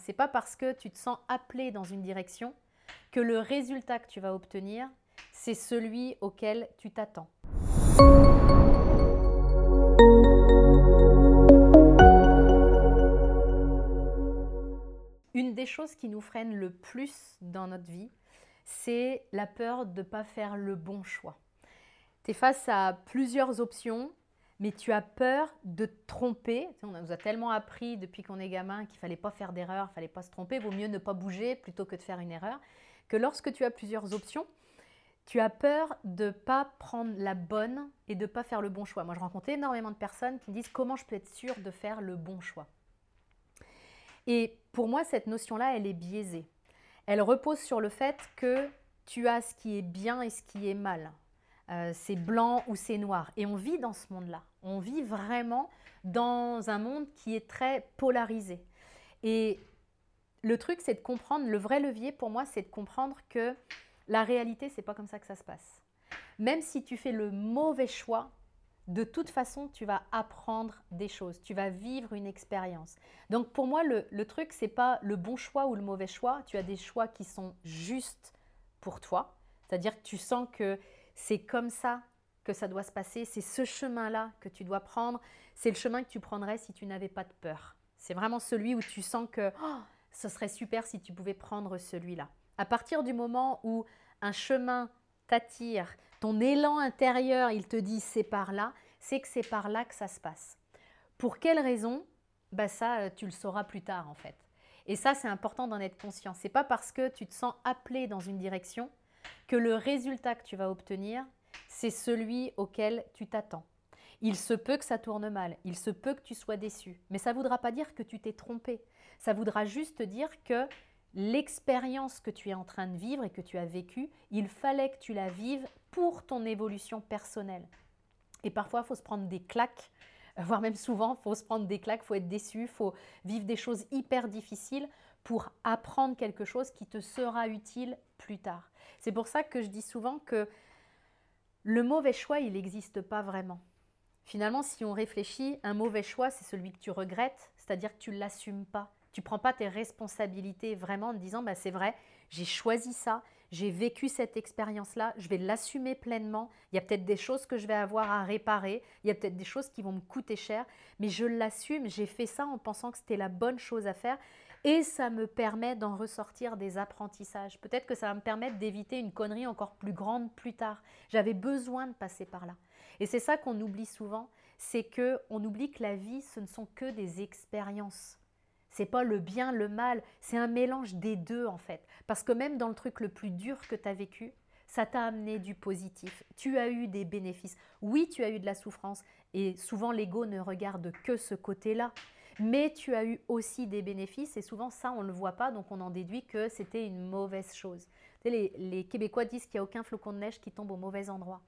C'est pas parce que tu te sens appelé dans une direction que le résultat que tu vas obtenir, c'est celui auquel tu t'attends. Une des choses qui nous freine le plus dans notre vie, c'est la peur de ne pas faire le bon choix. Tu es face à plusieurs options, mais tu as peur de te tromper. On nous a tellement appris depuis qu'on est gamin qu'il ne fallait pas faire d'erreur, il ne fallait pas se tromper, il vaut mieux ne pas bouger plutôt que de faire une erreur, que lorsque tu as plusieurs options, tu as peur de ne pas prendre la bonne et de ne pas faire le bon choix. Moi, je rencontre énormément de personnes qui me disent comment je peux être sûre de faire le bon choix. Et pour moi, cette notion-là, elle est biaisée. Elle repose sur le fait que tu as ce qui est bien et ce qui est mal. C'est blanc ou c'est noir. Et on vit dans ce monde-là. On vit vraiment dans un monde qui est très polarisé. Et le truc, c'est de comprendre, le vrai levier pour moi, c'est de comprendre que la réalité, c'est pas comme ça que ça se passe. Même si tu fais le mauvais choix, de toute façon, tu vas apprendre des choses, tu vas vivre une expérience. Donc pour moi, le truc, c'est pas le bon choix ou le mauvais choix. Tu as des choix qui sont justes pour toi. C'est-à-dire que tu sens que c'est comme ça que ça doit se passer. C'est ce chemin-là que tu dois prendre. C'est le chemin que tu prendrais si tu n'avais pas de peur. C'est vraiment celui où tu sens que ce serait super si tu pouvais prendre celui-là. À partir du moment où un chemin t'attire, ton élan intérieur, il te dit c'est par là, c'est que c'est par là que ça se passe. Pour quelle raison? Ça, tu le sauras plus tard en fait. Et ça, c'est important d'en être conscient. Ce n'est pas parce que tu te sens appelé dans une direction que le résultat que tu vas obtenir, c'est celui auquel tu t'attends. Il se peut que ça tourne mal, il se peut que tu sois déçu, mais ça ne voudra pas dire que tu t'es trompé. Ça voudra juste dire que l'expérience que tu es en train de vivre et que tu as vécue, il fallait que tu la vives pour ton évolution personnelle. Et parfois, il faut se prendre des claques, voire même souvent, il faut se prendre des claques, il faut être déçu, il faut vivre des choses hyper difficiles pour apprendre quelque chose qui te sera utile plus tard. C'est pour ça que je dis souvent que le mauvais choix, il n'existe pas vraiment. Finalement, si on réfléchit, un mauvais choix, c'est celui que tu regrettes, c'est-à-dire que tu ne l'assumes pas. Tu ne prends pas tes responsabilités vraiment en te disant c'est vrai, j'ai choisi ça, j'ai vécu cette expérience-là, je vais l'assumer pleinement. Il y a peut-être des choses que je vais avoir à réparer, il y a peut-être des choses qui vont me coûter cher, mais je l'assume, j'ai fait ça en pensant que c'était la bonne chose à faire et ça me permet d'en ressortir des apprentissages. Peut-être que ça va me permettre d'éviter une connerie encore plus grande plus tard. J'avais besoin de passer par là. Et c'est ça qu'on oublie souvent, c'est qu'on oublie que la vie, ce ne sont que des expériences. C'est pas le bien, le mal, c'est un mélange des deux en fait. Parce que même dans le truc le plus dur que tu as vécu, ça t'a amené du positif. Tu as eu des bénéfices. Oui, tu as eu de la souffrance et souvent l'ego ne regarde que ce côté-là. Mais tu as eu aussi des bénéfices et souvent ça, on ne le voit pas, donc on en déduit que c'était une mauvaise chose. Tu sais, les Québécois disent qu'il n'y a aucun flocon de neige qui tombe au mauvais endroit.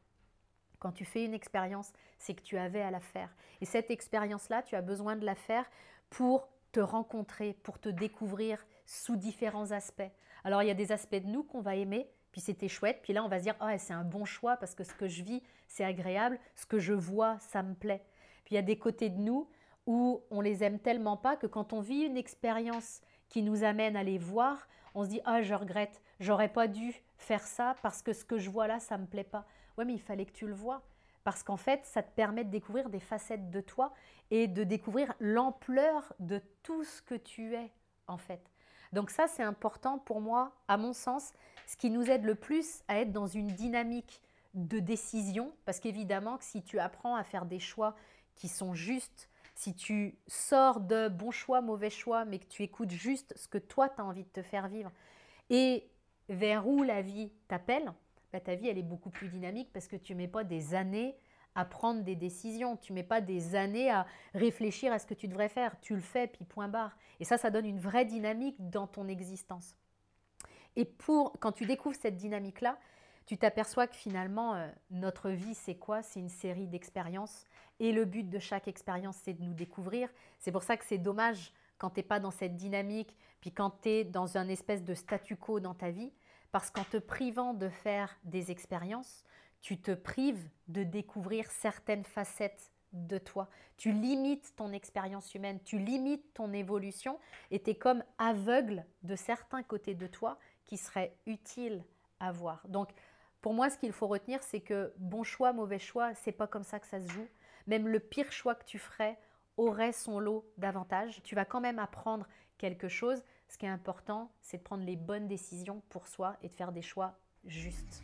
Quand tu fais une expérience, c'est que tu avais à la faire. Et cette expérience-là, tu as besoin de la faire pour te rencontrer, pour te découvrir sous différents aspects. Alors, il y a des aspects de nous qu'on va aimer, puis c'était chouette, puis là, on va se dire « c'est un bon choix parce que ce que je vis, c'est agréable, ce que je vois, ça me plaît. » Puis il y a des côtés de nous où on les aime tellement pas que quand on vit une expérience qui nous amène à les voir, on se dit « je regrette, j'aurais pas dû faire ça parce que ce que je vois là, ça me plaît pas. » Ouais, mais il fallait que tu le vois. Parce qu'en fait, ça te permet de découvrir des facettes de toi et de découvrir l'ampleur de tout ce que tu es, en fait. Donc ça, c'est important pour moi, à mon sens, ce qui nous aide le plus à être dans une dynamique de décision. Parce qu'évidemment, que si tu apprends à faire des choix qui sont justes, si tu sors de bons choix, mauvais choix, mais que tu écoutes juste ce que toi, tu as envie de te faire vivre et vers où la vie t'appelle, ta vie, elle est beaucoup plus dynamique parce que tu ne mets pas des années à prendre des décisions. Tu ne mets pas des années à réfléchir à ce que tu devrais faire. Tu le fais, puis point barre. Et ça donne une vraie dynamique dans ton existence. Et quand tu découvres cette dynamique-là, tu t'aperçois que finalement, notre vie, c'est quoi? C'est une série d'expériences. Et le but de chaque expérience, c'est de nous découvrir. C'est pour ça que c'est dommage quand tu n'es pas dans cette dynamique, puis quand tu es dans un espèce de statu quo dans ta vie, parce qu'en te privant de faire des expériences, tu te prives de découvrir certaines facettes de toi. Tu limites ton expérience humaine, tu limites ton évolution et tu es comme aveugle de certains côtés de toi qui seraient utiles à voir. Donc, pour moi, ce qu'il faut retenir, c'est que bon choix, mauvais choix, c'est pas comme ça que ça se joue. Même le pire choix que tu ferais aurait son lot d'avantages. Tu vas quand même apprendre quelque chose. Ce qui est important, c'est de prendre les bonnes décisions pour soi et de faire des choix justes.